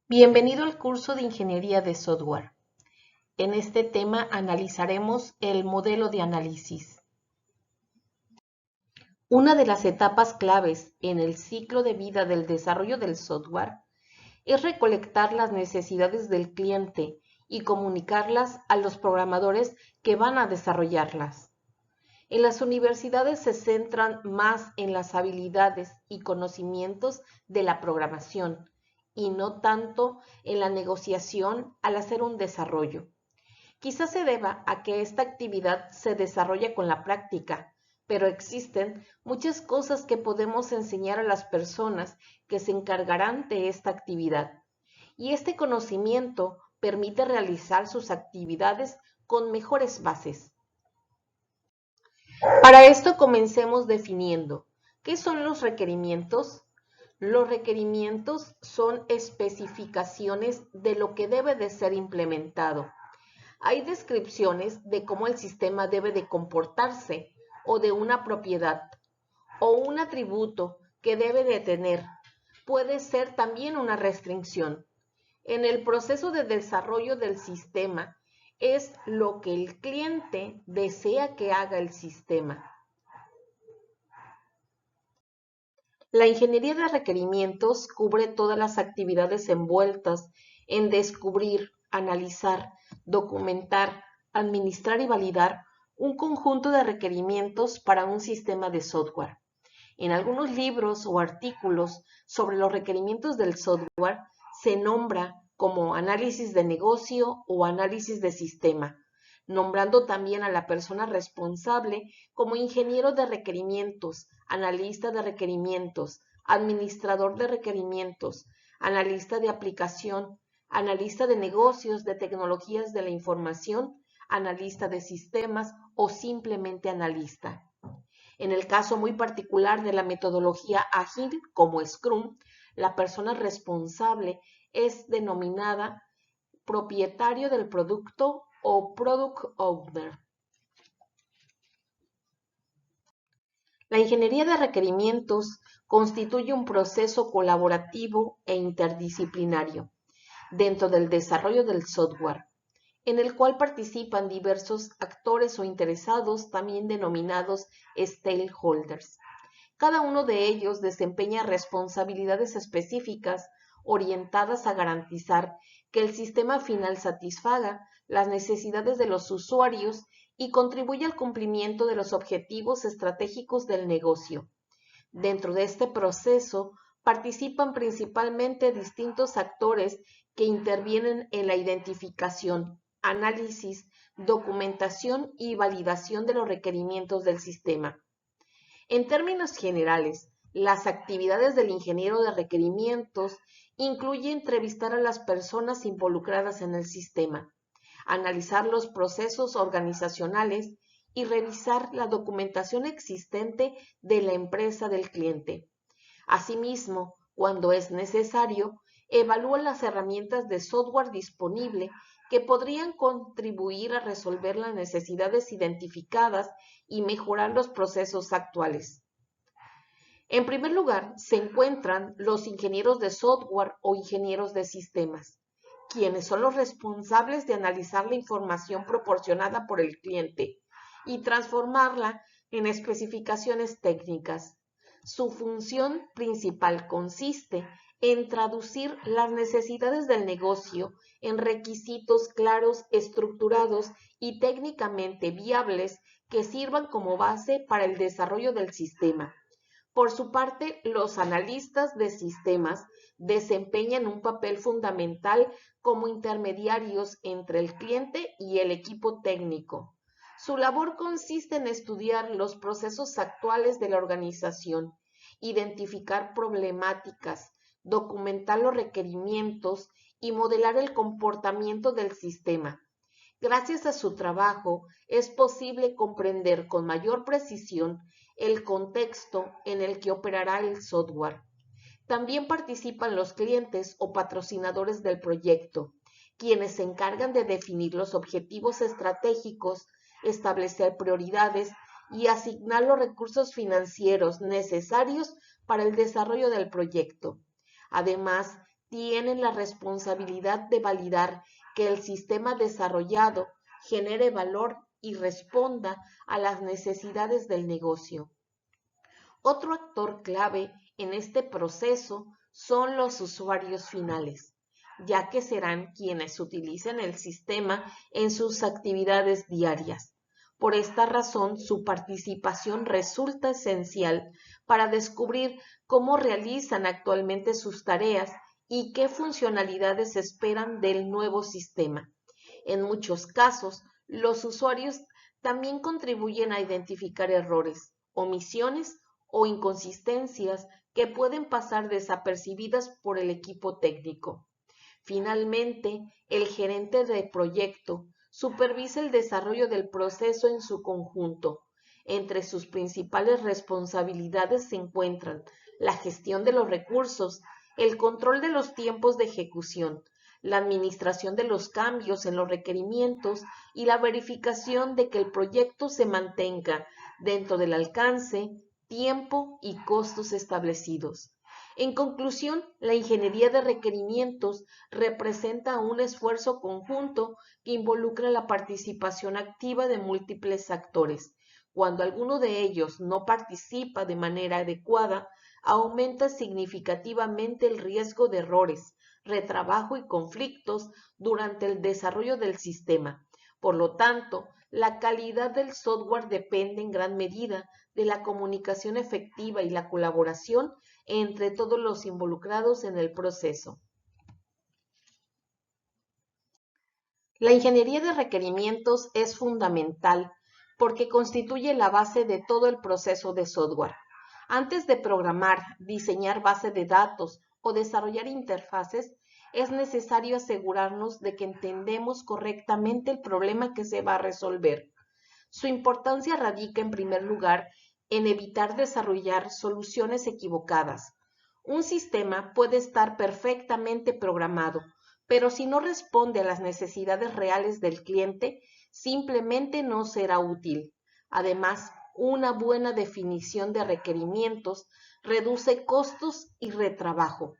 Bienvenido al curso de Ingeniería de Software. En este tema analizaremos el modelo de análisis. Una de las etapas claves en el ciclo de vida del desarrollo del software es recolectar las necesidades del cliente y comunicarlas a los programadores que van a desarrollarlas. En las universidades se centran más en las habilidades y conocimientos de la programación y no tanto en la negociación al hacer un desarrollo. Quizás se deba a que esta actividad se desarrolla con la práctica, pero existen muchas cosas que podemos enseñar a las personas que se encargarán de esta actividad. Y este conocimiento permite realizar sus actividades con mejores bases. Para esto comencemos definiendo, ¿qué son los requerimientos? Los requerimientos son especificaciones de lo que debe de ser implementado. Hay descripciones de cómo el sistema debe de comportarse o de una propiedad o un atributo que debe de tener. Puede ser también una restricción. En el proceso de desarrollo del sistema es lo que el cliente desea que haga el sistema. La ingeniería de requerimientos cubre todas las actividades envueltas en descubrir, analizar, documentar, administrar y validar un conjunto de requerimientos para un sistema de software. En algunos libros o artículos sobre los requerimientos del software se nombra como análisis de negocio o análisis de sistema, nombrando también a la persona responsable como ingeniero de requerimientos, analista de requerimientos, administrador de requerimientos, analista de aplicación, analista de negocios, de tecnologías de la información, analista de sistemas o simplemente analista. En el caso muy particular de la metodología ágil, como Scrum, la persona responsable es denominada propietario del producto o Product Owner. La ingeniería de requerimientos constituye un proceso colaborativo e interdisciplinario dentro del desarrollo del software, en el cual participan diversos actores o interesados, también denominados stakeholders. Cada uno de ellos desempeña responsabilidades específicas orientadas a garantizar que el sistema final satisfaga las necesidades de los usuarios y contribuya al cumplimiento de los objetivos estratégicos del negocio. Dentro de este proceso participan principalmente distintos actores que intervienen en la identificación, análisis, documentación y validación de los requerimientos del sistema. En términos generales, las actividades del ingeniero de requerimientos incluyen entrevistar a las personas involucradas en el sistema, analizar los procesos organizacionales y revisar la documentación existente de la empresa del cliente. Asimismo, cuando es necesario, evalúa las herramientas de software disponible que podrían contribuir a resolver las necesidades identificadas y mejorar los procesos actuales. En primer lugar, se encuentran los ingenieros de software o ingenieros de sistemas, quienes son los responsables de analizar la información proporcionada por el cliente y transformarla en especificaciones técnicas. Su función principal consiste en traducir las necesidades del negocio en requisitos claros, estructurados y técnicamente viables que sirvan como base para el desarrollo del sistema. Por su parte, los analistas de sistemas desempeñan un papel fundamental como intermediarios entre el cliente y el equipo técnico. Su labor consiste en estudiar los procesos actuales de la organización, identificar problemáticas, documentar los requerimientos y modelar el comportamiento del sistema. Gracias a su trabajo es posible comprender con mayor precisión el contexto en el que operará el software. También participan los clientes o patrocinadores del proyecto, quienes se encargan de definir los objetivos estratégicos, establecer prioridades y asignar los recursos financieros necesarios para el desarrollo del proyecto. Además, tienen la responsabilidad de validar que el sistema desarrollado genere valor y responda a las necesidades del negocio. Otro actor clave en este proceso son los usuarios finales, ya que serán quienes utilicen el sistema en sus actividades diarias. Por esta razón, su participación resulta esencial para descubrir cómo realizan actualmente sus tareas y qué funcionalidades esperan del nuevo sistema. En muchos casos, los usuarios también contribuyen a identificar errores, omisiones o inconsistencias que pueden pasar desapercibidas por el equipo técnico. Finalmente, el gerente de proyecto supervisa el desarrollo del proceso en su conjunto. Entre sus principales responsabilidades se encuentran la gestión de los recursos, el control de los tiempos de ejecución, la administración de los cambios en los requerimientos y la verificación de que el proyecto se mantenga dentro del alcance, tiempo y costos establecidos. En conclusión, la ingeniería de requerimientos representa un esfuerzo conjunto que involucra la participación activa de múltiples actores. Cuando alguno de ellos no participa de manera adecuada, aumenta significativamente el riesgo de errores, retrabajo y conflictos durante el desarrollo del sistema. Por lo tanto, la calidad del software depende en gran medida de la comunicación efectiva y la colaboración entre todos los involucrados en el proceso. La ingeniería de requerimientos es fundamental porque constituye la base de todo el proceso de software. Antes de programar, diseñar base de datos o desarrollar interfaces, es necesario asegurarnos de que entendemos correctamente el problema que se va a resolver. Su importancia radica, en primer lugar, en evitar desarrollar soluciones equivocadas. Un sistema puede estar perfectamente programado, pero si no responde a las necesidades reales del cliente, simplemente no será útil. Además, una buena definición de requerimientos reduce costos y retrabajo.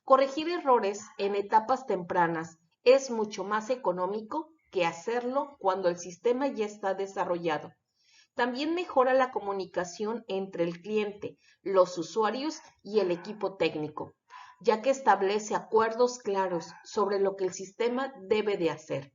Corregir errores en etapas tempranas es mucho más económico que hacerlo cuando el sistema ya está desarrollado. También mejora la comunicación entre el cliente, los usuarios y el equipo técnico, ya que establece acuerdos claros sobre lo que el sistema debe de hacer.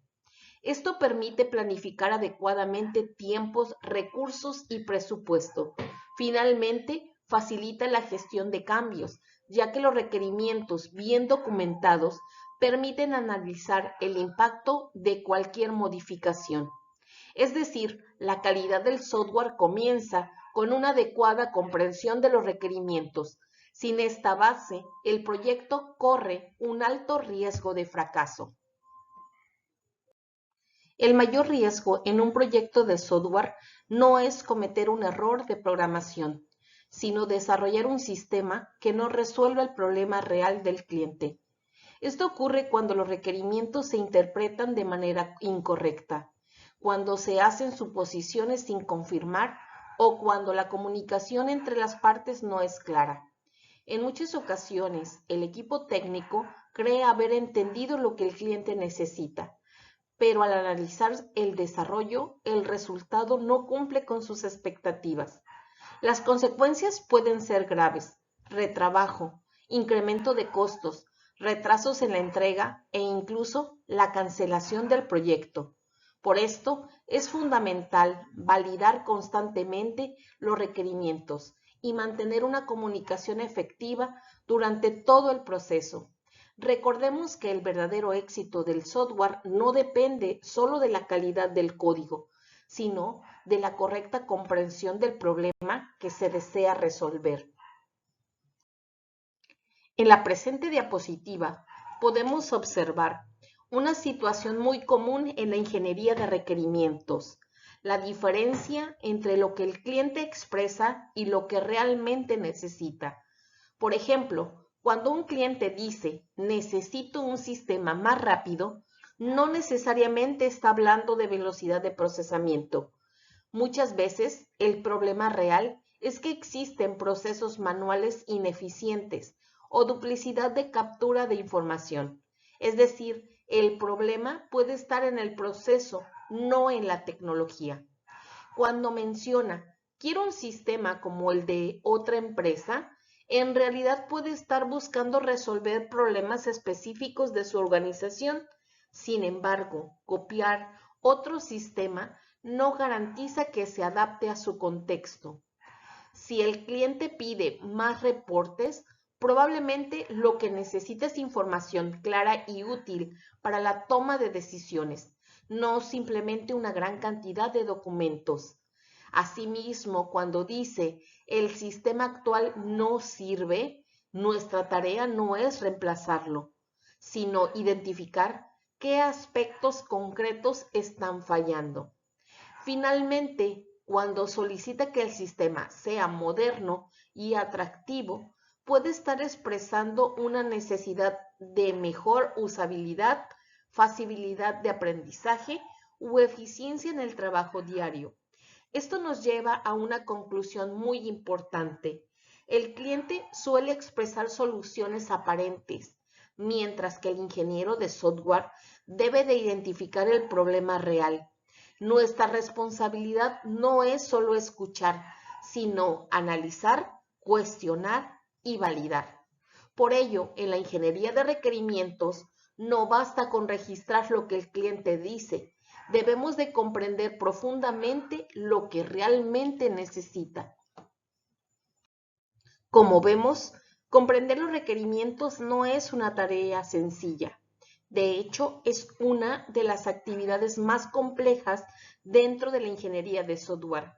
Esto permite planificar adecuadamente tiempos, recursos y presupuesto. Finalmente, facilita la gestión de cambios, ya que los requerimientos bien documentados permiten analizar el impacto de cualquier modificación. Es decir, la calidad del software comienza con una adecuada comprensión de los requerimientos. Sin esta base, el proyecto corre un alto riesgo de fracaso. El mayor riesgo en un proyecto de software no es cometer un error de programación, sino desarrollar un sistema que no resuelva el problema real del cliente. Esto ocurre cuando los requerimientos se interpretan de manera incorrecta, cuando se hacen suposiciones sin confirmar o cuando la comunicación entre las partes no es clara. En muchas ocasiones, el equipo técnico cree haber entendido lo que el cliente necesita, pero al analizar el desarrollo, el resultado no cumple con sus expectativas. Las consecuencias pueden ser graves: retrabajo, incremento de costos, retrasos en la entrega e incluso la cancelación del proyecto. Por esto, es fundamental validar constantemente los requerimientos y mantener una comunicación efectiva durante todo el proceso. Recordemos que el verdadero éxito del software no depende solo de la calidad del código, sino de la correcta comprensión del problema que se desea resolver. En la presente diapositiva podemos observar una situación muy común en la ingeniería de requerimientos: la diferencia entre lo que el cliente expresa y lo que realmente necesita. Por ejemplo, cuando un cliente dice necesito un sistema más rápido, no necesariamente está hablando de velocidad de procesamiento. Muchas veces el problema real es que existen procesos manuales ineficientes o duplicidad de captura de información. Es decir, el problema puede estar en el proceso, no en la tecnología. Cuando menciona, quiero un sistema como el de otra empresa, en realidad puede estar buscando resolver problemas específicos de su organización. Sin embargo, copiar otro sistema no garantiza que se adapte a su contexto. Si el cliente pide más reportes, probablemente lo que necesita es información clara y útil para la toma de decisiones, no simplemente una gran cantidad de documentos. Asimismo, cuando dice el sistema actual no sirve, nuestra tarea no es reemplazarlo, sino identificar qué aspectos concretos están fallando. Finalmente, cuando solicita que el sistema sea moderno y atractivo, puede estar expresando una necesidad de mejor usabilidad, facilidad de aprendizaje u eficiencia en el trabajo diario. Esto nos lleva a una conclusión muy importante. El cliente suele expresar soluciones aparentes, mientras que el ingeniero de software debe de identificar el problema real. Nuestra responsabilidad no es solo escuchar, sino analizar, cuestionar y validar. Por ello, en la ingeniería de requerimientos, no basta con registrar lo que el cliente dice, debemos de comprender profundamente lo que realmente necesita. Como vemos, comprender los requerimientos no es una tarea sencilla. De hecho, es una de las actividades más complejas dentro de la ingeniería de software.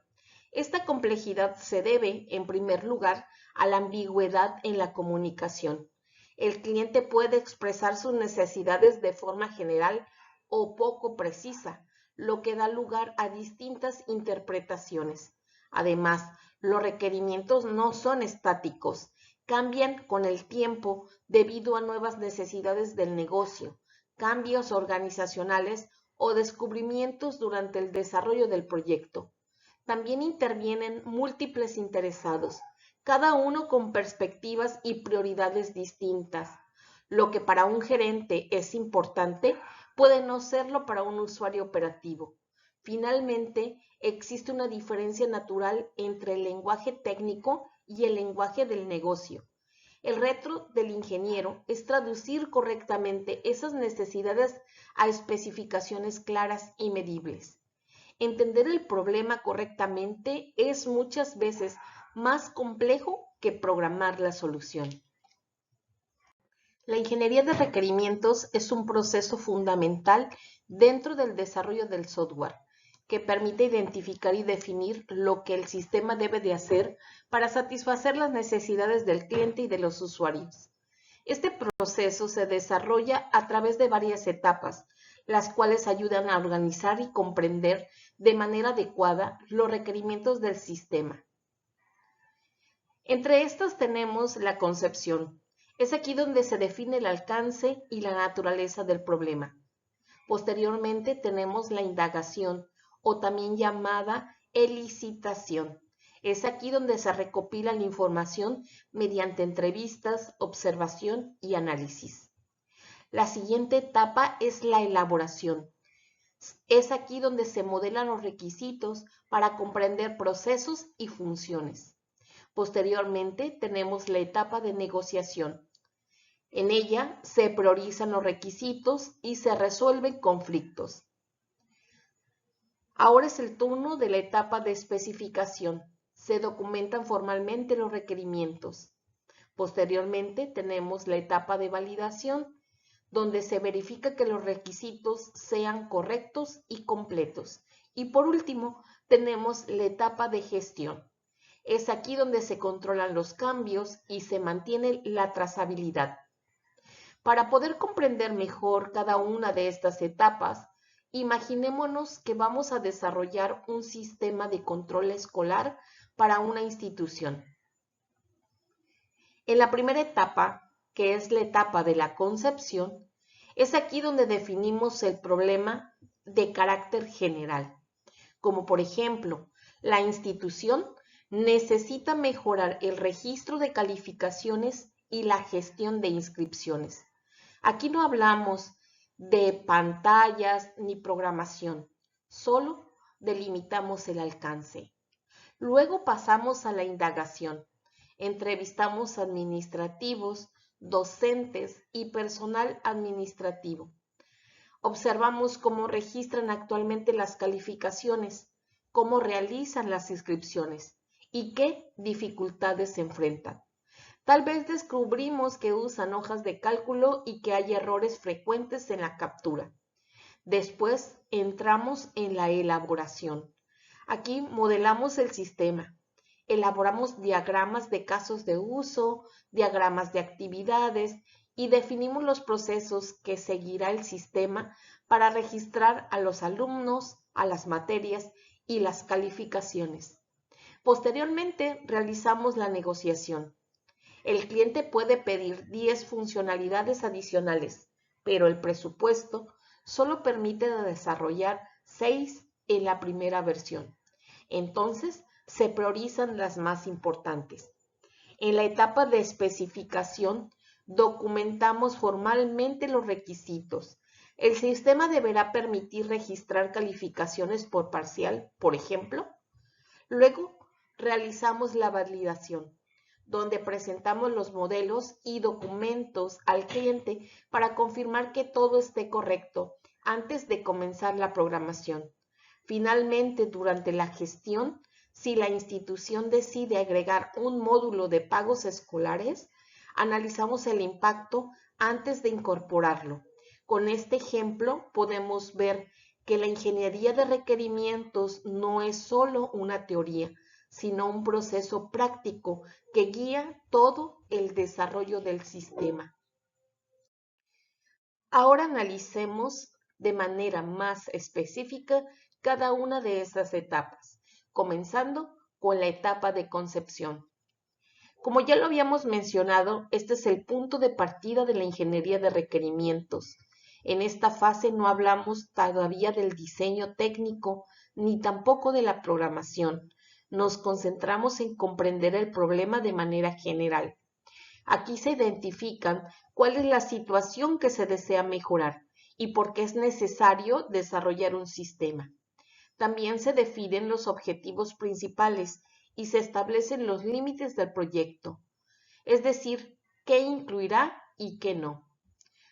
Esta complejidad se debe, en primer lugar, a la ambigüedad en la comunicación. El cliente puede expresar sus necesidades de forma general o poco precisa, lo que da lugar a distintas interpretaciones. Además, los requerimientos no son estáticos, cambian con el tiempo debido a nuevas necesidades del negocio, cambios organizacionales o descubrimientos durante el desarrollo del proyecto. También intervienen múltiples interesados, cada uno con perspectivas y prioridades distintas. Lo que para un gerente es importante puede no serlo para un usuario operativo. Finalmente, existe una diferencia natural entre el lenguaje técnico y el lenguaje del negocio. El reto del ingeniero es traducir correctamente esas necesidades a especificaciones claras y medibles. Entender el problema correctamente es muchas veces más complejo que programar la solución. La ingeniería de requerimientos es un proceso fundamental dentro del desarrollo del software, que permite identificar y definir lo que el sistema debe de hacer para satisfacer las necesidades del cliente y de los usuarios. Este proceso se desarrolla a través de varias etapas, las cuales ayudan a organizar y comprender de manera adecuada los requerimientos del sistema. Entre estas tenemos la concepción. Es aquí donde se define el alcance y la naturaleza del problema. Posteriormente tenemos la indagación, o también llamada elicitación. Es aquí donde se recopila la información mediante entrevistas, observación y análisis. La siguiente etapa es la elaboración. Es aquí donde se modelan los requisitos para comprender procesos y funciones. Posteriormente tenemos la etapa de negociación. En ella se priorizan los requisitos y se resuelven conflictos. Ahora es el turno de la etapa de especificación. Se documentan formalmente los requerimientos. Posteriormente tenemos la etapa de validación, donde se verifica que los requisitos sean correctos y completos. Y por último, tenemos la etapa de gestión. Es aquí donde se controlan los cambios y se mantiene la trazabilidad. Para poder comprender mejor cada una de estas etapas, imaginémonos que vamos a desarrollar un sistema de control escolar para una institución. En la primera etapa, que es la etapa de la concepción, es aquí donde definimos el problema de carácter general, como por ejemplo, la institución necesita mejorar el registro de calificaciones y la gestión de inscripciones. Aquí no hablamos de pantallas ni programación, solo delimitamos el alcance. Luego pasamos a la indagación. Entrevistamos administrativos, docentes y personal administrativo. Observamos cómo registran actualmente las calificaciones, cómo realizan las inscripciones y qué dificultades se enfrentan. Tal vez descubrimos que usan hojas de cálculo y que hay errores frecuentes en la captura. Después entramos en la elaboración. Aquí modelamos el sistema. Elaboramos diagramas de casos de uso, diagramas de actividades y definimos los procesos que seguirá el sistema para registrar a los alumnos, a las materias y las calificaciones. Posteriormente realizamos la negociación. El cliente puede pedir 10 funcionalidades adicionales, pero el presupuesto solo permite desarrollar 6 en la primera versión. Entonces, se priorizan las más importantes. En la etapa de especificación, documentamos formalmente los requisitos. El sistema deberá permitir registrar calificaciones por parcial, por ejemplo. Luego, realizamos la validación, donde presentamos los modelos y documentos al cliente para confirmar que todo esté correcto antes de comenzar la programación. Finalmente, durante la gestión, si la institución decide agregar un módulo de pagos escolares, analizamos el impacto antes de incorporarlo. Con este ejemplo podemos ver que la ingeniería de requerimientos no es solo una teoría, sino un proceso práctico que guía todo el desarrollo del sistema. Ahora analicemos de manera más específica cada una de estas etapas, comenzando con la etapa de concepción. Como ya lo habíamos mencionado, este es el punto de partida de la ingeniería de requerimientos. En esta fase no hablamos todavía del diseño técnico ni tampoco de la programación. Nos concentramos en comprender el problema de manera general. Aquí se identifican cuál es la situación que se desea mejorar y por qué es necesario desarrollar un sistema. También se definen los objetivos principales y se establecen los límites del proyecto, es decir, qué incluirá y qué no.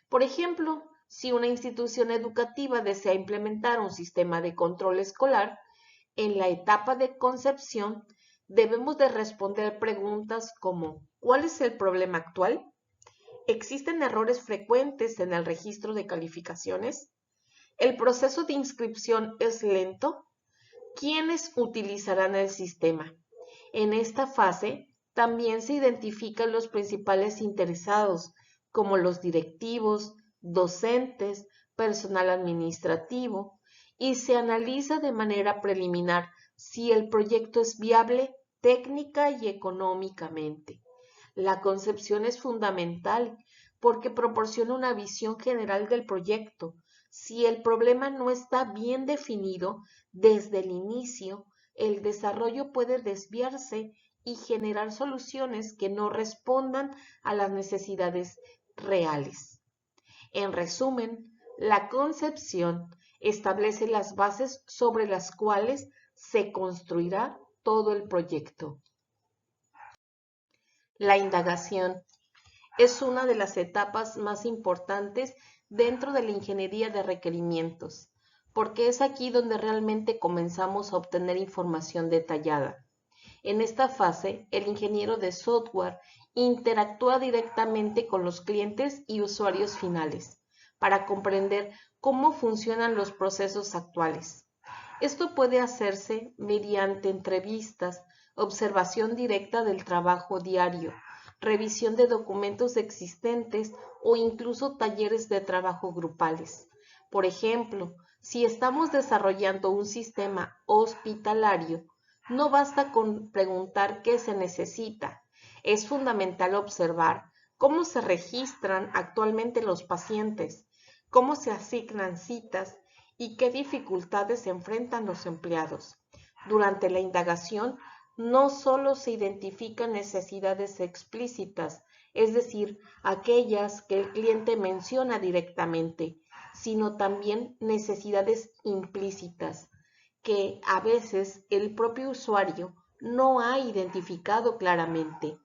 Por ejemplo, si una institución educativa desea implementar un sistema de control escolar, en la etapa de concepción debemos de responder preguntas como ¿cuál es el problema actual? ¿Existen errores frecuentes en el registro de calificaciones? ¿El proceso de inscripción es lento? ¿Quiénes utilizarán el sistema? En esta fase también se identifican los principales interesados, como los directivos, docentes, personal administrativo, y se analiza de manera preliminar si el proyecto es viable técnica y económicamente. La concepción es fundamental porque proporciona una visión general del proyecto. Si el problema no está bien definido desde el inicio, el desarrollo puede desviarse y generar soluciones que no respondan a las necesidades reales. En resumen, la concepción establece las bases sobre las cuales se construirá todo el proyecto. La indagación es una de las etapas más importantes dentro de la ingeniería de requerimientos, porque es aquí donde realmente comenzamos a obtener información detallada. En esta fase, el ingeniero de software interactúa directamente con los clientes y usuarios finales para comprender cómo funcionan los procesos actuales. Esto puede hacerse mediante entrevistas, observación directa del trabajo diario, revisión de documentos existentes o incluso talleres de trabajo grupales. Por ejemplo, si estamos desarrollando un sistema hospitalario, no basta con preguntar qué se necesita. Es fundamental observar cómo se registran actualmente los pacientes, cómo se asignan citas y qué dificultades enfrentan los empleados. Durante la indagación, no solo se identifican necesidades explícitas, es decir, aquellas que el cliente menciona directamente, sino también necesidades implícitas que a veces el propio usuario no ha identificado claramente.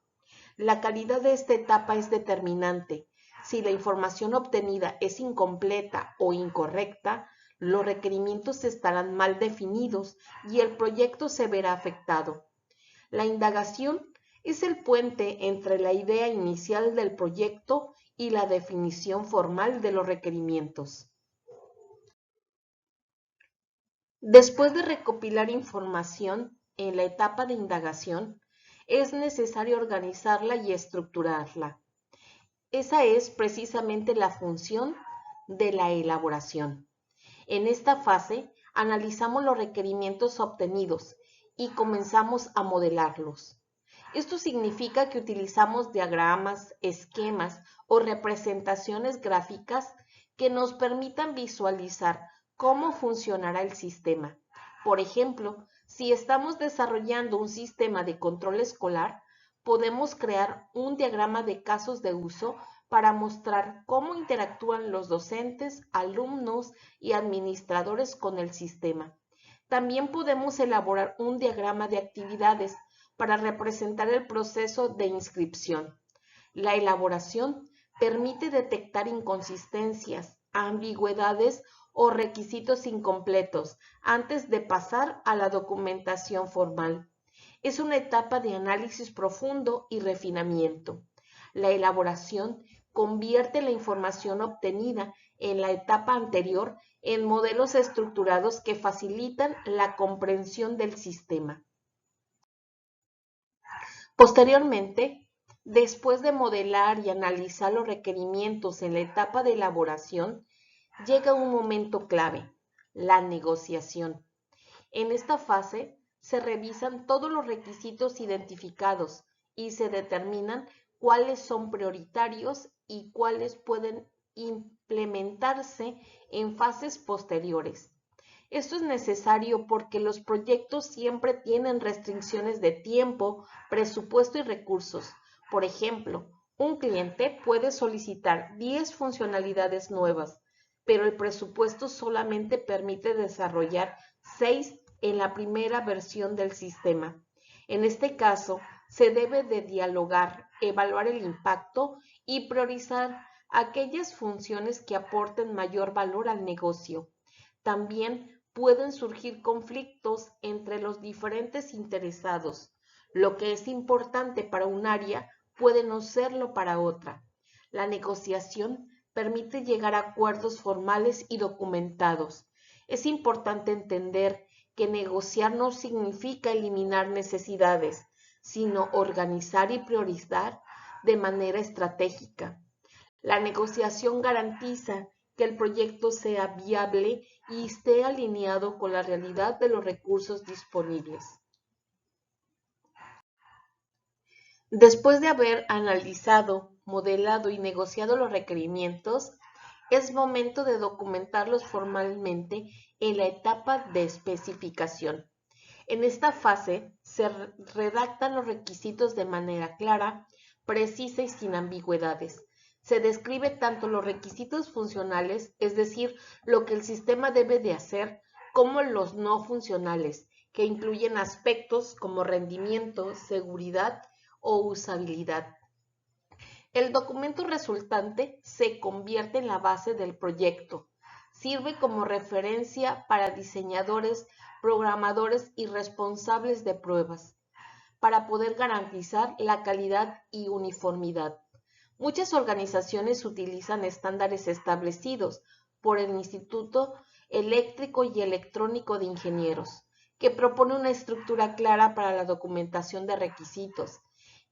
La calidad de esta etapa es determinante. Si la información obtenida es incompleta o incorrecta, los requerimientos estarán mal definidos y el proyecto se verá afectado. La indagación es el puente entre la idea inicial del proyecto y la definición formal de los requerimientos. Después de recopilar información en la etapa de indagación, es necesario organizarla y estructurarla. Esa es precisamente la función de la elaboración. En esta fase, analizamos los requerimientos obtenidos y comenzamos a modelarlos. Esto significa que utilizamos diagramas, esquemas o representaciones gráficas que nos permitan visualizar cómo funcionará el sistema. Por ejemplo, si estamos desarrollando un sistema de control escolar, podemos crear un diagrama de casos de uso para mostrar cómo interactúan los docentes, alumnos y administradores con el sistema. También podemos elaborar un diagrama de actividades para representar el proceso de inscripción. La elaboración permite detectar inconsistencias, ambigüedades o requisitos incompletos antes de pasar a la documentación formal. Es una etapa de análisis profundo y refinamiento. La elaboración convierte la información obtenida en la etapa anterior en modelos estructurados que facilitan la comprensión del sistema. Posteriormente, después de modelar y analizar los requerimientos en la etapa de elaboración, llega un momento clave, la negociación. En esta fase se revisan todos los requisitos identificados y se determinan cuáles son prioritarios y cuáles pueden implementarse en fases posteriores. Esto es necesario porque los proyectos siempre tienen restricciones de tiempo, presupuesto y recursos. Por ejemplo, un cliente puede solicitar 10 funcionalidades nuevas, pero el presupuesto solamente permite desarrollar 6 en la primera versión del sistema. En este caso, se debe de dialogar, evaluar el impacto y priorizar aquellas funciones que aporten mayor valor al negocio. También pueden surgir conflictos entre los diferentes interesados. Lo que es importante para un área puede no serlo para otra. La negociación permite llegar a acuerdos formales y documentados. Es importante entender que negociar no significa eliminar necesidades, sino organizar y priorizar de manera estratégica. La negociación garantiza que el proyecto sea viable y esté alineado con la realidad de los recursos disponibles. Después de haber analizado, modelado y negociado los requerimientos, es momento de documentarlos formalmente en la etapa de especificación. En esta fase se redactan los requisitos de manera clara, precisa y sin ambigüedades. Se describe tanto los requisitos funcionales, es decir, lo que el sistema debe de hacer, como los no funcionales, que incluyen aspectos como rendimiento, seguridad o usabilidad. El documento resultante se convierte en la base del proyecto. Sirve como referencia para diseñadores, programadores y responsables de pruebas, para poder garantizar la calidad y uniformidad. Muchas organizaciones utilizan estándares establecidos por el Instituto Eléctrico y Electrónico de Ingenieros, que propone una estructura clara para la documentación de requisitos.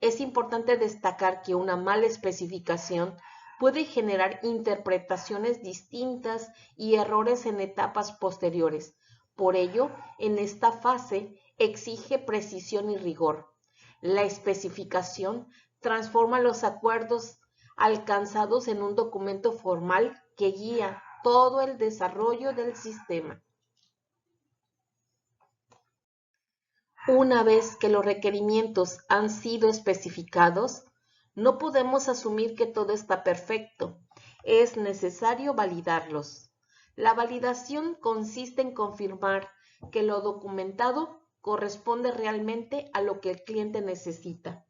Es importante destacar que una mala especificación puede generar interpretaciones distintas y errores en etapas posteriores. Por ello, en esta fase exige precisión y rigor. La especificación transforma los acuerdos alcanzados en un documento formal que guía todo el desarrollo del sistema. Una vez que los requerimientos han sido especificados, No podemos asumir que todo está perfecto. Es necesario validarlos. La validación consiste en confirmar que lo documentado corresponde realmente a lo que el cliente necesita.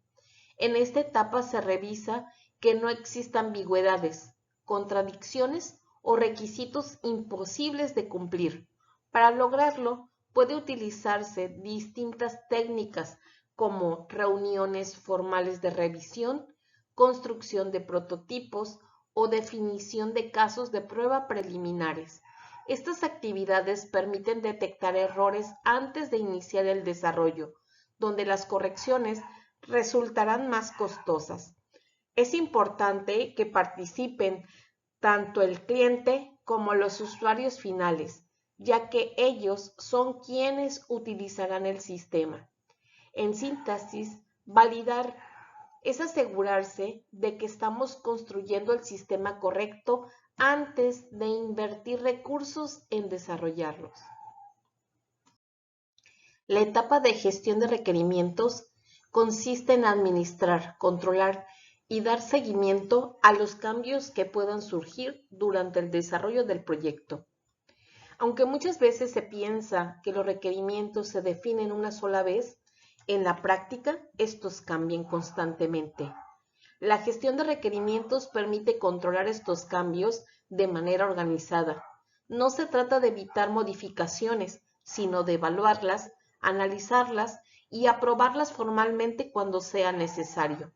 En esta etapa se revisa que no existan ambigüedades, contradicciones o requisitos imposibles de cumplir. Para lograrlo, puede utilizarse distintas técnicas como reuniones formales de revisión, construcción de prototipos o definición de casos de prueba preliminares. Estas actividades permiten detectar errores antes de iniciar el desarrollo, donde las correcciones resultarán más costosas. Es importante que participen tanto el cliente como los usuarios finales, ya que ellos son quienes utilizarán el sistema. En síntesis, validar es asegurarse de que estamos construyendo el sistema correcto antes de invertir recursos en desarrollarlos. La etapa de gestión de requerimientos consiste en administrar, controlar y dar seguimiento a los cambios que puedan surgir durante el desarrollo del proyecto. Aunque muchas veces se piensa que los requerimientos se definen una sola vez, en la práctica estos cambian constantemente. La gestión de requerimientos permite controlar estos cambios de manera organizada. No se trata de evitar modificaciones, sino de evaluarlas, analizarlas y aprobarlas formalmente cuando sea necesario.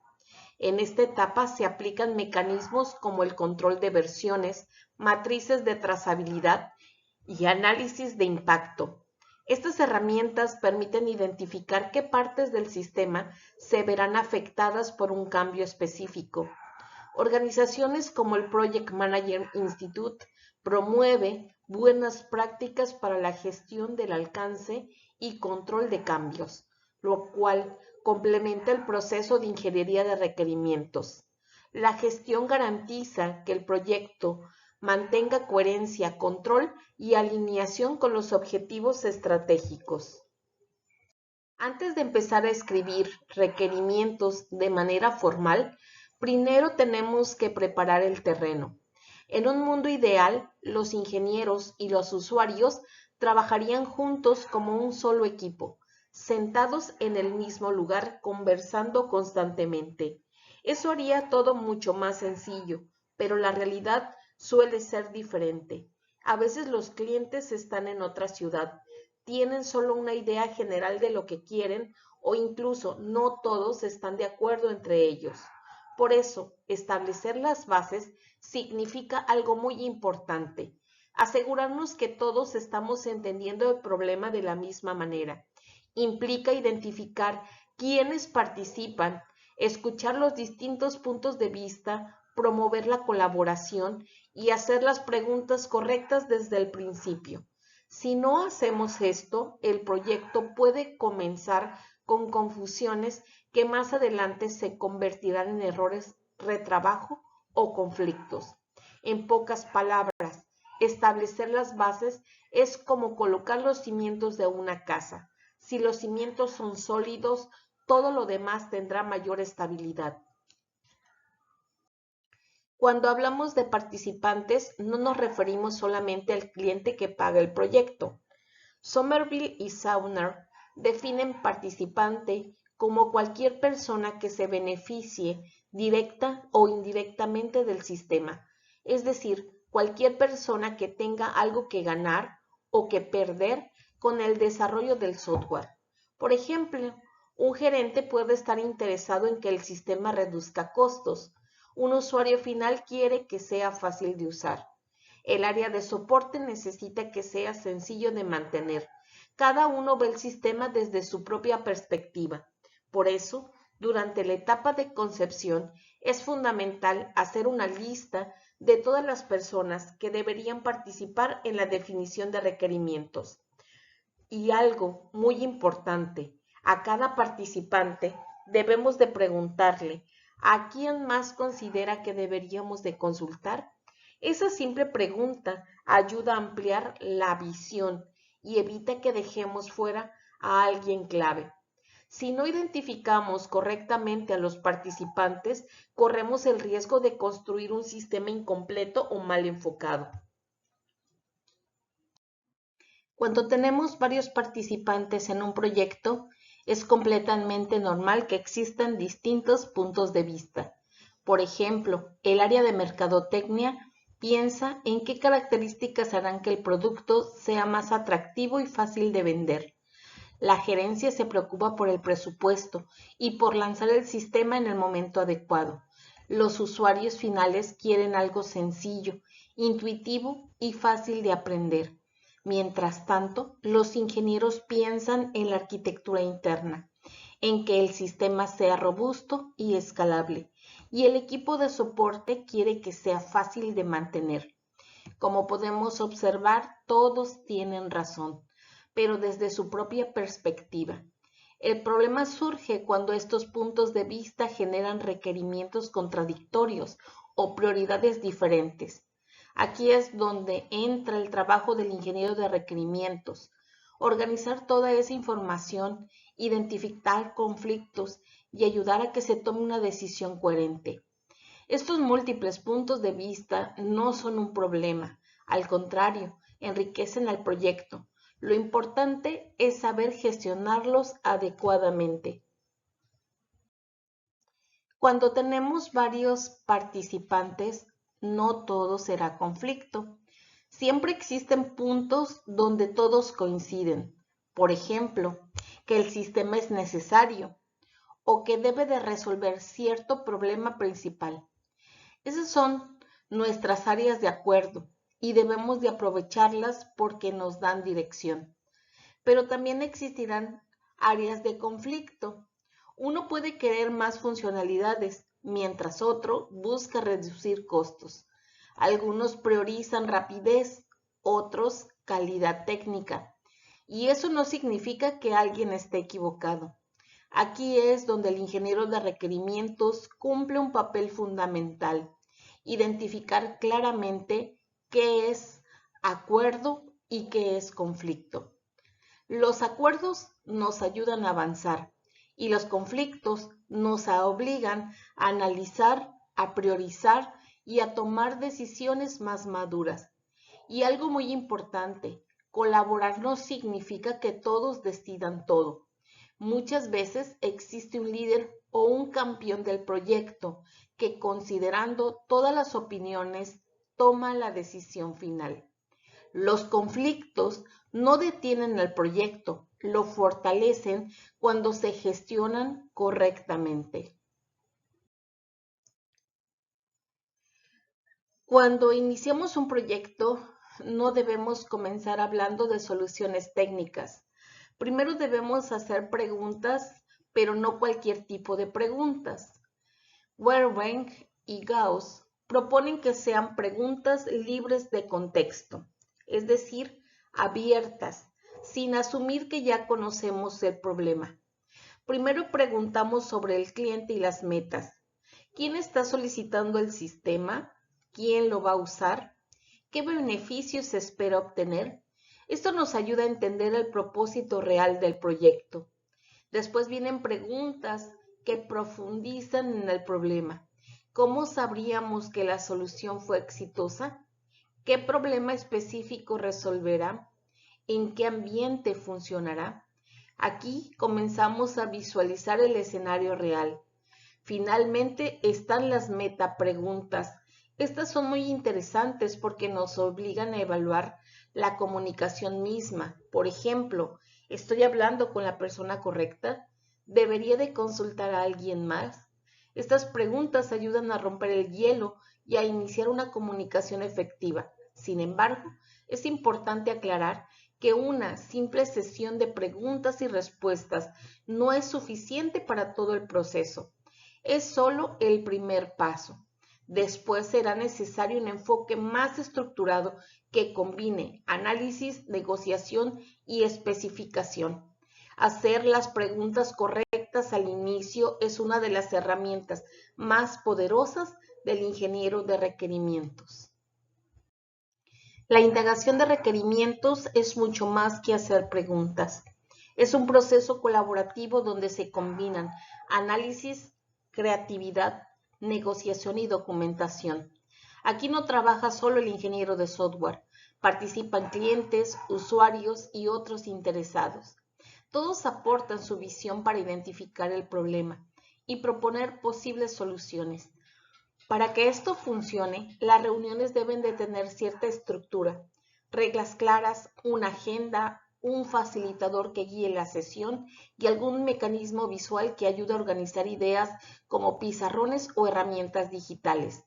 En esta etapa se aplican mecanismos como el control de versiones, matrices de trazabilidad y análisis de impacto. Estas herramientas permiten identificar qué partes del sistema se verán afectadas por un cambio específico. Organizaciones como el Project Manager Institute promueve buenas prácticas para la gestión del alcance y control de cambios, lo cual complementa el proceso de ingeniería de requerimientos. La gestión garantiza que el proyecto mantenga coherencia, control y alineación con los objetivos estratégicos. Antes de empezar a escribir requerimientos de manera formal, primero tenemos que preparar el terreno. En un mundo ideal, los ingenieros y los usuarios trabajarían juntos como un solo equipo, sentados en el mismo lugar, conversando constantemente. Eso haría todo mucho más sencillo, pero la realidad suele ser diferente. A veces los clientes están en otra ciudad, tienen solo una idea general de lo que quieren o incluso no todos están de acuerdo entre ellos. Por eso, establecer las bases significa algo muy importante. Asegurarnos que todos estamos entendiendo el problema de la misma manera. Implica identificar quiénes participan, escuchar los distintos puntos de vista, promover la colaboración y hacer las preguntas correctas desde el principio. Si no hacemos esto, el proyecto puede comenzar con confusiones que más adelante se convertirán en errores, retrabajo o conflictos. En pocas palabras, establecer las bases es como colocar los cimientos de una casa. Si los cimientos son sólidos, todo lo demás tendrá mayor estabilidad. Cuando hablamos de participantes, no nos referimos solamente al cliente que paga el proyecto. Somerville y Sauner definen participante como cualquier persona que se beneficie directa o indirectamente del sistema, es decir, cualquier persona que tenga algo que ganar o que perder con el desarrollo del software. Por ejemplo, un gerente puede estar interesado en que el sistema reduzca costos. Un usuario final quiere que sea fácil de usar. El área de soporte necesita que sea sencillo de mantener. Cada uno ve el sistema desde su propia perspectiva. Por eso, durante la etapa de concepción, es fundamental hacer una lista de todas las personas que deberían participar en la definición de requerimientos. Y algo muy importante, a cada participante debemos de preguntarle ¿a quién más considera que deberíamos de consultar? Esa simple pregunta ayuda a ampliar la visión y evita que dejemos fuera a alguien clave. Si no identificamos correctamente a los participantes, corremos el riesgo de construir un sistema incompleto o mal enfocado. Cuando tenemos varios participantes en un proyecto, es completamente normal que existan distintos puntos de vista. Por ejemplo, el área de mercadotecnia piensa en qué características harán que el producto sea más atractivo y fácil de vender. La gerencia se preocupa por el presupuesto y por lanzar el sistema en el momento adecuado. Los usuarios finales quieren algo sencillo, intuitivo y fácil de aprender. Mientras tanto, los ingenieros piensan en la arquitectura interna, en que el sistema sea robusto y escalable, y el equipo de soporte quiere que sea fácil de mantener. Como podemos observar, todos tienen razón, pero desde su propia perspectiva. El problema surge cuando estos puntos de vista generan requerimientos contradictorios o prioridades diferentes. Aquí es donde entra el trabajo del ingeniero de requerimientos. Organizar toda esa información, identificar conflictos y ayudar a que se tome una decisión coherente. Estos múltiples puntos de vista no son un problema, al contrario, enriquecen al proyecto. Lo importante es saber gestionarlos adecuadamente. Cuando tenemos varios participantes, no todo será conflicto. Siempre existen puntos donde todos coinciden. Por ejemplo, que el sistema es necesario o que debe de resolver cierto problema principal. Esas son nuestras áreas de acuerdo y debemos de aprovecharlas porque nos dan dirección. Pero también existirán áreas de conflicto. Uno puede querer más funcionalidades, mientras otro busca reducir costos. Algunos priorizan rapidez, otros calidad técnica. Y eso no significa que alguien esté equivocado. Aquí es donde el ingeniero de requerimientos cumple un papel fundamental: identificar claramente qué es acuerdo y qué es conflicto. Los acuerdos nos ayudan a avanzar y los conflictos nos obligan a analizar, a priorizar y a tomar decisiones más maduras. Y algo muy importante, colaborar no significa que todos decidan todo. Muchas veces existe un líder o un campeón del proyecto que, considerando todas las opiniones, toma la decisión final. Los conflictos no detienen el proyecto, lo fortalecen cuando se gestionan correctamente. Cuando iniciamos un proyecto, no debemos comenzar hablando de soluciones técnicas. Primero debemos hacer preguntas, pero no cualquier tipo de preguntas. Wehrwenk y Gauss proponen que sean preguntas libres de contexto, es decir, abiertas, sin asumir que ya conocemos el problema. Primero preguntamos sobre el cliente y las metas. ¿Quién está solicitando el sistema? ¿Quién lo va a usar? ¿Qué beneficios se espera obtener? Esto nos ayuda a entender el propósito real del proyecto. Después vienen preguntas que profundizan en el problema. ¿Cómo sabríamos que la solución fue exitosa? ¿Qué problema específico resolverá? ¿En qué ambiente funcionará? Aquí comenzamos a visualizar el escenario real. Finalmente están las metapreguntas. Estas son muy interesantes porque nos obligan a evaluar la comunicación misma. Por ejemplo, ¿estoy hablando con la persona correcta? ¿Debería de consultar a alguien más? Estas preguntas ayudan a romper el hielo y a iniciar una comunicación efectiva. Sin embargo, es importante aclarar que una simple sesión de preguntas y respuestas no es suficiente para todo el proceso. Es solo el primer paso. Después será necesario un enfoque más estructurado que combine análisis, negociación y especificación. Hacer las preguntas correctas al inicio es una de las herramientas más poderosas del ingeniero de requerimientos. La indagación de requerimientos es mucho más que hacer preguntas. Es un proceso colaborativo donde se combinan análisis, creatividad, negociación y documentación. Aquí no trabaja solo el ingeniero de software, participan clientes, usuarios y otros interesados. Todos aportan su visión para identificar el problema y proponer posibles soluciones. Para que esto funcione, las reuniones deben de tener cierta estructura, reglas claras, una agenda, un facilitador que guíe la sesión y algún mecanismo visual que ayude a organizar ideas como pizarrones o herramientas digitales.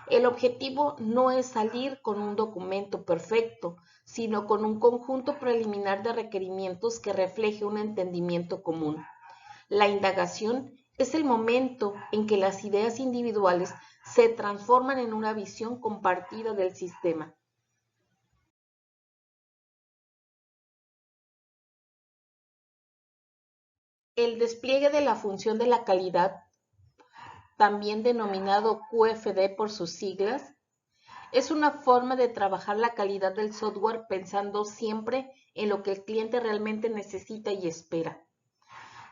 El objetivo no es salir con un documento perfecto, sino con un conjunto preliminar de requerimientos que refleje un entendimiento común. La indagación es el momento en que las ideas individuales se transforman en una visión compartida del sistema. El despliegue de la función de la calidad, también denominado QFD por sus siglas, es una forma de trabajar la calidad del software pensando siempre en lo que el cliente realmente necesita y espera.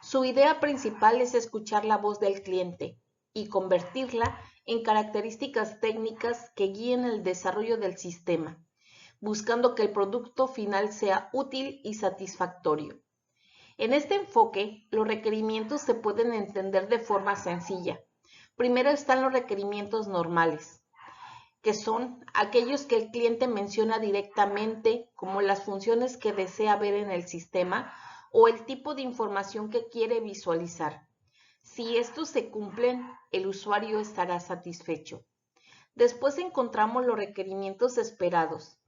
Su idea principal es escuchar la voz del cliente y convertirla en características técnicas que guíen el desarrollo del sistema, buscando que el producto final sea útil y satisfactorio. En este enfoque, los requerimientos se pueden entender de forma sencilla. Primero están los requerimientos normales, que son aquellos que el cliente menciona directamente, como las funciones que desea ver en el sistema o el tipo de información que quiere visualizar. Si estos se cumplen, el usuario estará satisfecho. Después encontramos los requerimientos esperados,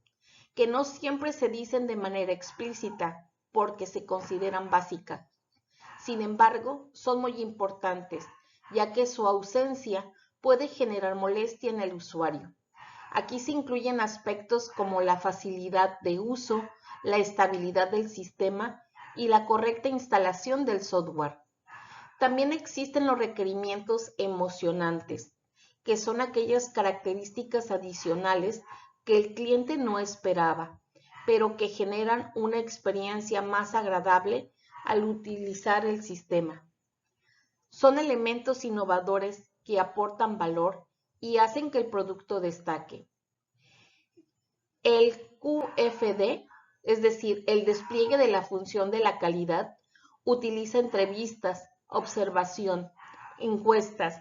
que no siempre se dicen de manera explícita porque se consideran básicas. Sin embargo, son muy importantes, ya que su ausencia puede generar molestia en el usuario. Aquí se incluyen aspectos como la facilidad de uso, la estabilidad del sistema y la correcta instalación del software. También existen los requerimientos emocionantes, que son aquellas características adicionales que el cliente no esperaba, pero que generan una experiencia más agradable al utilizar el sistema. Son elementos innovadores que aportan valor y hacen que el producto destaque. El QFD, es decir, el despliegue de la función de la calidad, utiliza entrevistas, observación, encuestas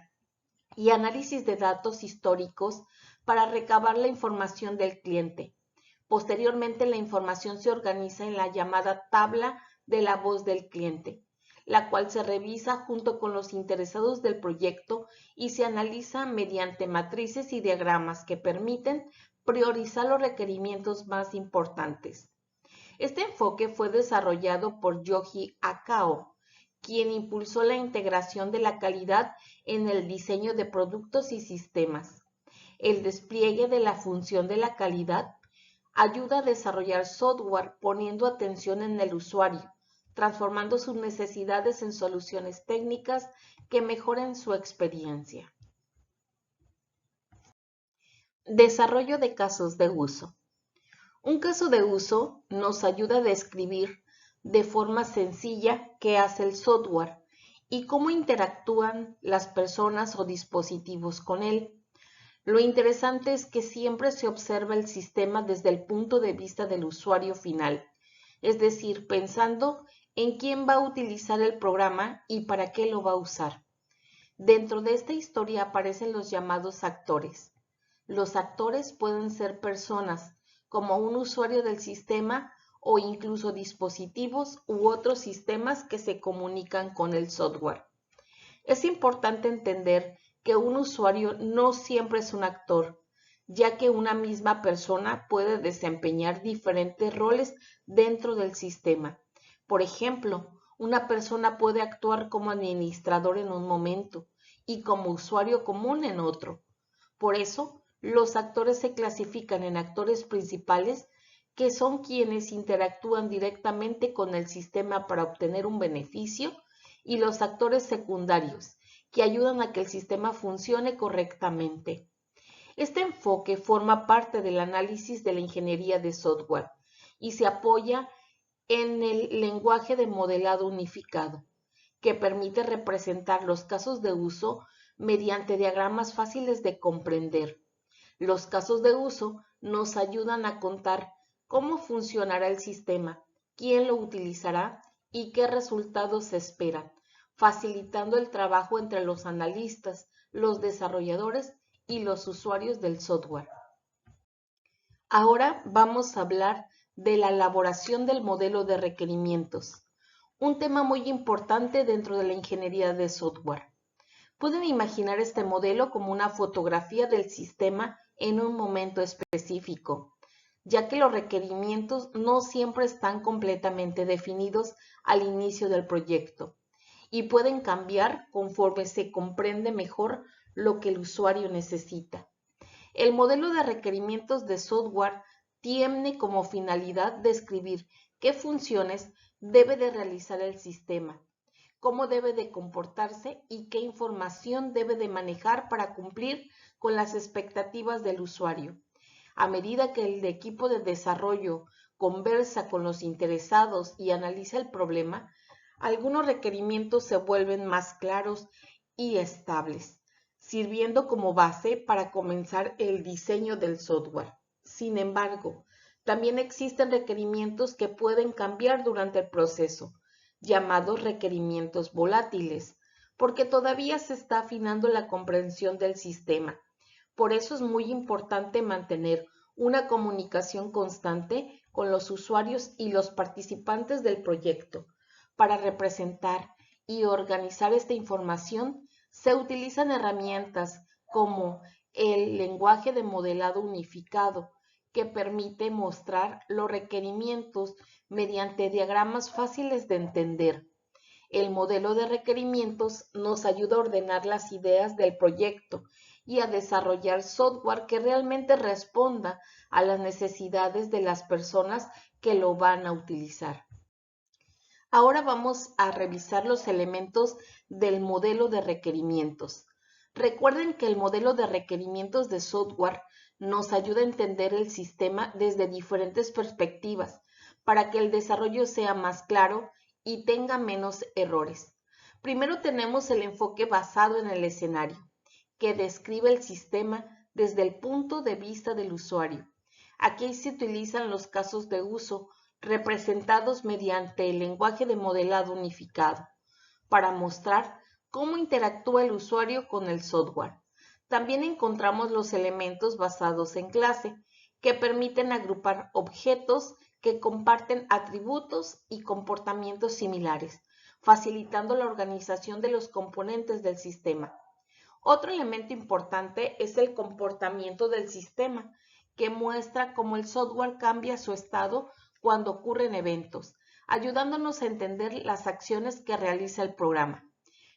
y análisis de datos históricos para recabar la información del cliente. Posteriormente, la información se organiza en la llamada tabla de la voz del cliente, la cual se revisa junto con los interesados del proyecto y se analiza mediante matrices y diagramas que permiten priorizar los requerimientos más importantes. Este enfoque fue desarrollado por Yoji Akao, quien impulsó la integración de la calidad en el diseño de productos y sistemas. El despliegue de la función de la calidad ayuda a desarrollar software poniendo atención en el usuario, transformando sus necesidades en soluciones técnicas que mejoren su experiencia. Desarrollo de casos de uso. Un caso de uso nos ayuda a describir de forma sencilla qué hace el software y cómo interactúan las personas o dispositivos con él. Lo interesante es que siempre se observa el sistema desde el punto de vista del usuario final, es decir, pensando en quién va a utilizar el programa y para qué lo va a usar. Dentro de esta historia aparecen los llamados actores. Los actores pueden ser personas, como un usuario del sistema o incluso dispositivos u otros sistemas que se comunican con el software. Es importante entender que un usuario no siempre es un actor, ya que una misma persona puede desempeñar diferentes roles dentro del sistema. Por ejemplo, una persona puede actuar como administrador en un momento y como usuario común en otro. Por eso, los actores se clasifican en actores principales, que son quienes interactúan directamente con el sistema para obtener un beneficio, y los actores secundarios, que ayudan a que el sistema funcione correctamente. Este enfoque forma parte del análisis de la ingeniería de software y se apoya en el lenguaje de modelado unificado, que permite representar los casos de uso mediante diagramas fáciles de comprender. Los casos de uso nos ayudan a contar cómo funcionará el sistema, quién lo utilizará y qué resultados se esperan, facilitando el trabajo entre los analistas, los desarrolladores y los usuarios del software. Ahora vamos a hablar de la elaboración del modelo de requerimientos, un tema muy importante dentro de la ingeniería de software. Pueden imaginar este modelo como una fotografía del sistema en un momento específico, ya que los requerimientos no siempre están completamente definidos al inicio del proyecto y pueden cambiar conforme se comprende mejor lo que el usuario necesita. El modelo de requerimientos de software tiene como finalidad describir qué funciones debe de realizar el sistema, cómo debe de comportarse y qué información debe de manejar para cumplir con las expectativas del usuario. A medida que el equipo de desarrollo conversa con los interesados y analiza el problema, algunos requerimientos se vuelven más claros y estables, sirviendo como base para comenzar el diseño del software. Sin embargo, también existen requerimientos que pueden cambiar durante el proceso, llamados requerimientos volátiles, porque todavía se está afinando la comprensión del sistema. Por eso es muy importante mantener una comunicación constante con los usuarios y los participantes del proyecto. Para representar y organizar esta información, se utilizan herramientas como el lenguaje de modelado unificado, que permite mostrar los requerimientos mediante diagramas fáciles de entender. El modelo de requerimientos nos ayuda a ordenar las ideas del proyecto y a desarrollar software que realmente responda a las necesidades de las personas que lo van a utilizar. Ahora vamos a revisar los elementos del modelo de requerimientos. Recuerden que el modelo de requerimientos de software nos ayuda a entender el sistema desde diferentes perspectivas para que el desarrollo sea más claro y tenga menos errores. Primero tenemos el enfoque basado en el escenario, que describe el sistema desde el punto de vista del usuario. Aquí se utilizan los casos de uso representados mediante el lenguaje de modelado unificado, para mostrar cómo interactúa el usuario con el software. También encontramos los elementos basados en clase, que permiten agrupar objetos que comparten atributos y comportamientos similares, facilitando la organización de los componentes del sistema. Otro elemento importante es el comportamiento del sistema, que muestra cómo el software cambia su estado cuando ocurren eventos, ayudándonos a entender las acciones que realiza el programa.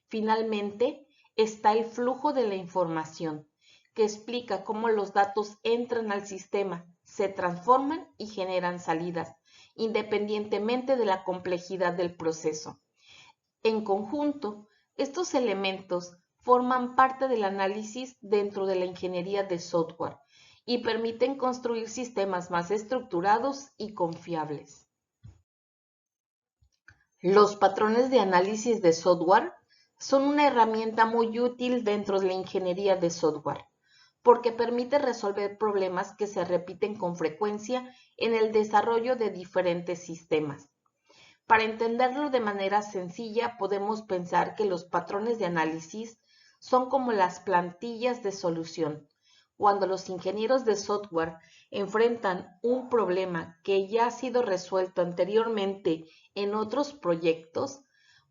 Finalmente, está el flujo de la información, que explica cómo los datos entran al sistema, se transforman y generan salidas, independientemente de la complejidad del proceso. En conjunto, estos elementos forman parte del análisis dentro de la ingeniería de software y permiten construir sistemas más estructurados y confiables. Los patrones de análisis de software son una herramienta muy útil dentro de la ingeniería de software, porque permite resolver problemas que se repiten con frecuencia en el desarrollo de diferentes sistemas. Para entenderlo de manera sencilla, podemos pensar que los patrones de análisis son como las plantillas de solución. Cuando los ingenieros de software enfrentan un problema que ya ha sido resuelto anteriormente en otros proyectos,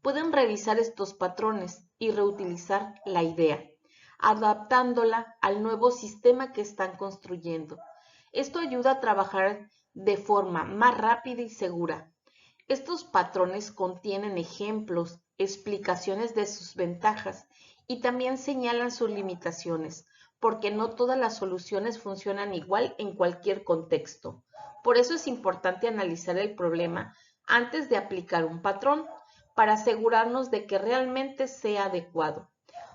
pueden revisar estos patrones y reutilizar la idea, adaptándola al nuevo sistema que están construyendo. Esto ayuda a trabajar de forma más rápida y segura. Estos patrones contienen ejemplos, explicaciones de sus ventajas y también señalan sus limitaciones, porque no todas las soluciones funcionan igual en cualquier contexto. Por eso es importante analizar el problema antes de aplicar un patrón, para asegurarnos de que realmente sea adecuado.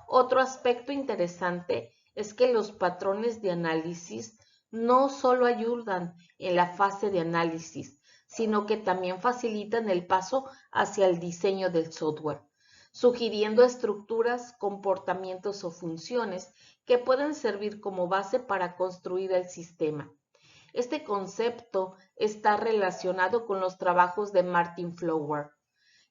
Otro aspecto interesante es que los patrones de análisis no solo ayudan en la fase de análisis, sino que también facilitan el paso hacia el diseño del software, sugiriendo estructuras, comportamientos o funciones que pueden servir como base para construir el sistema. Este concepto está relacionado con los trabajos de Martin Flower,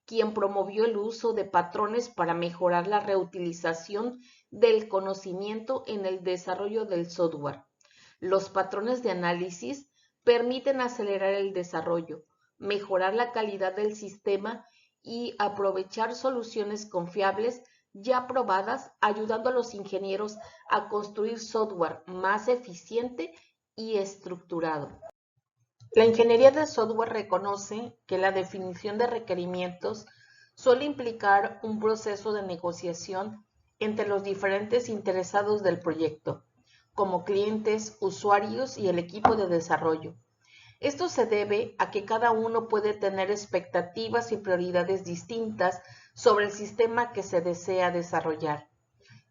quien promovió el uso de patrones para mejorar la reutilización del conocimiento en el desarrollo del software. Los patrones de análisis permiten acelerar el desarrollo, mejorar la calidad del sistema y aprovechar soluciones confiables ya probadas, ayudando a los ingenieros a construir software más eficiente y estructurado. La ingeniería de software reconoce que la definición de requerimientos suele implicar un proceso de negociación entre los diferentes interesados del proyecto, como clientes, usuarios y el equipo de desarrollo. Esto se debe a que cada uno puede tener expectativas y prioridades distintas sobre el sistema que se desea desarrollar.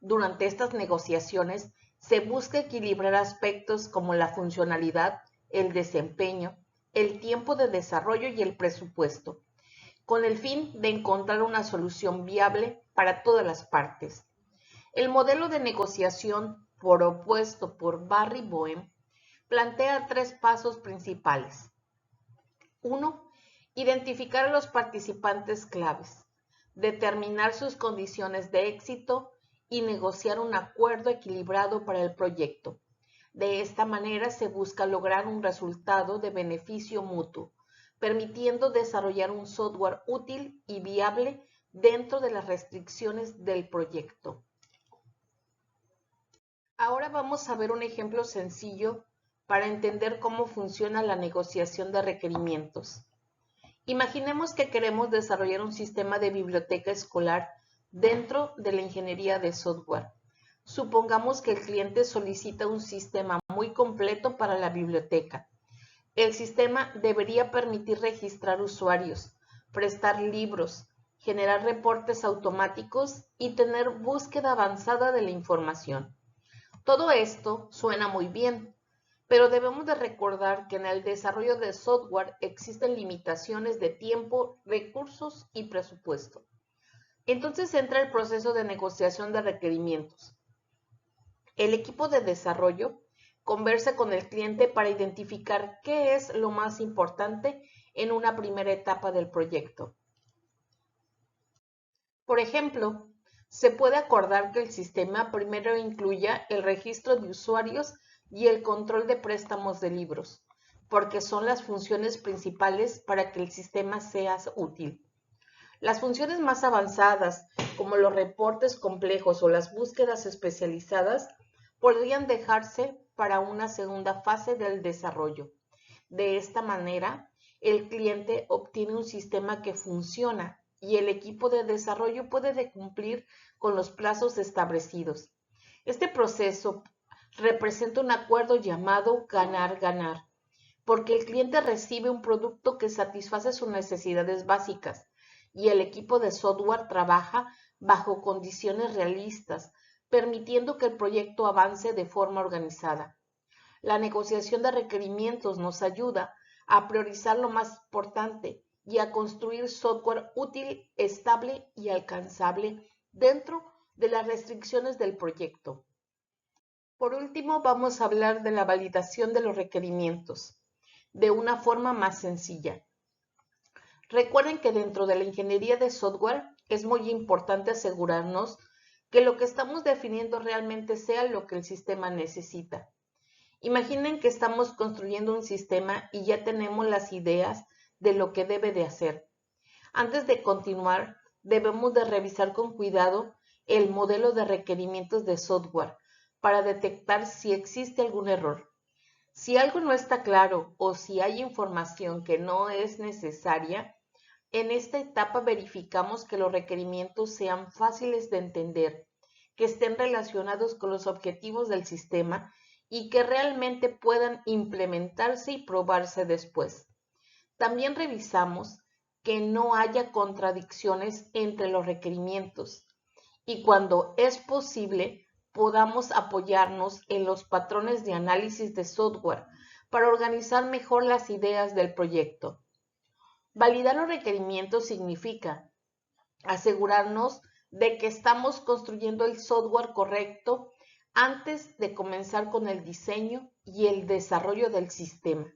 Durante estas negociaciones se busca equilibrar aspectos como la funcionalidad, el desempeño, el tiempo de desarrollo y el presupuesto, con el fin de encontrar una solución viable para todas las partes. El modelo de negociación propuesto por Barry Boehm plantea 3 pasos principales. 1. Identificar a los participantes claves, determinar sus condiciones de éxito y negociar un acuerdo equilibrado para el proyecto. De esta manera se busca lograr un resultado de beneficio mutuo, permitiendo desarrollar un software útil y viable dentro de las restricciones del proyecto. Ahora vamos a ver un ejemplo sencillo para entender cómo funciona la negociación de requerimientos. Imaginemos que queremos desarrollar un sistema de biblioteca escolar dentro de la ingeniería de software. Supongamos que el cliente solicita un sistema muy completo para la biblioteca. El sistema debería permitir registrar usuarios, prestar libros, generar reportes automáticos y tener búsqueda avanzada de la información. Todo esto suena muy bien, pero debemos de recordar que en el desarrollo de software existen limitaciones de tiempo, recursos y presupuesto. Entonces entra el proceso de negociación de requerimientos. El equipo de desarrollo conversa con el cliente para identificar qué es lo más importante en una primera etapa del proyecto. Por ejemplo, se puede acordar que el sistema primero incluya el registro de usuarios y el control de préstamos de libros, porque son las funciones principales para que el sistema sea útil. Las funciones más avanzadas, como los reportes complejos o las búsquedas especializadas, podrían dejarse para una segunda fase del desarrollo. De esta manera, el cliente obtiene un sistema que funciona y el equipo de desarrollo puede cumplir con los plazos establecidos. Este proceso representa un acuerdo llamado ganar-ganar, porque el cliente recibe un producto que satisface sus necesidades básicas y el equipo de software trabaja bajo condiciones realistas, permitiendo que el proyecto avance de forma organizada. La negociación de requerimientos nos ayuda a priorizar lo más importante y a construir software útil, estable y alcanzable dentro de las restricciones del proyecto. Por último, vamos a hablar de la validación de los requerimientos de una forma más sencilla. Recuerden que dentro de la ingeniería de software es muy importante asegurarnos que lo que estamos definiendo realmente sea lo que el sistema necesita. Imaginen que estamos construyendo un sistema y ya tenemos las ideas de lo que debe de hacer. Antes de continuar, debemos de revisar con cuidado el modelo de requerimientos de software para detectar si existe algún error. Si algo no está claro o si hay información que no es necesaria, en esta etapa verificamos que los requerimientos sean fáciles de entender, que estén relacionados con los objetivos del sistema y que realmente puedan implementarse y probarse después. También revisamos que no haya contradicciones entre los requerimientos y cuando es posible podamos apoyarnos en los patrones de análisis de software para organizar mejor las ideas del proyecto. Validar los requerimientos significa asegurarnos de que estamos construyendo el software correcto antes de comenzar con el diseño y el desarrollo del sistema.